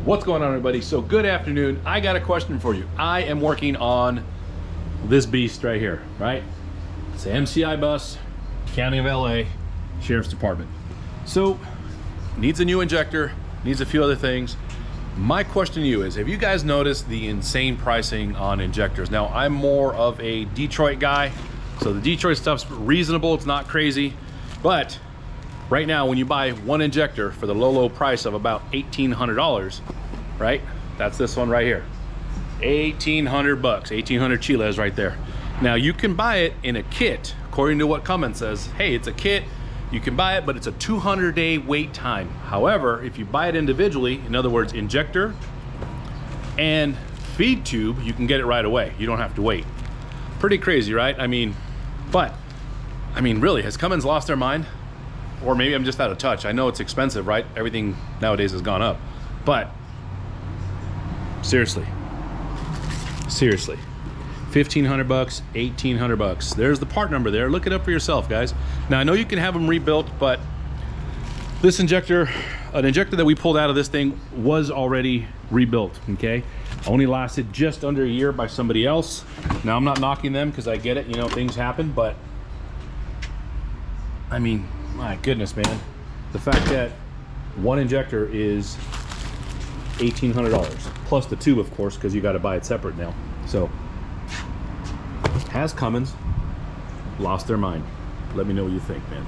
What's going on, everybody? So good afternoon. I got a question for you. I am working on this beast right here, right? It's an MCI bus, County of LA, Sheriff's Department. So needs a new injector, needs a few other things. My question to you is, have you guys noticed the insane pricing on injectors? Now, I'm more of a Detroit guy, so the Detroit stuff's reasonable, it's not crazy. But right now, when you buy one injector for the low price of about $1,800, right? That's this one right here. 1,800 bucks, 1,800 chiles right there. Now you can buy it in a kit, according to what Cummins says. Hey, it's a kit, you can buy it, but it's a 200-day wait time. However, if you buy it individually, in other words, injector and feed tube, you can get it right away. You don't have to wait. Pretty crazy, right? I mean, really, has Cummins lost their mind? Or maybe I'm just out of touch. I know it's expensive, right? Everything nowadays has gone up. But seriously, 1,500 bucks, 1,800 bucks. There's the part number there. Look it up for yourself, guys. Now, I know you can have them rebuilt, but this injector, an injector that we pulled out of this thing was already rebuilt, okay? Only lasted just under a year by somebody else. Now, I'm not knocking them because I get it, you know, things happen, but I mean, my goodness, man. The fact that one injector is $1,800 plus the tube, of course, because you got to buy it separate now. So has Cummins lost their mind? Let me know what you think, man.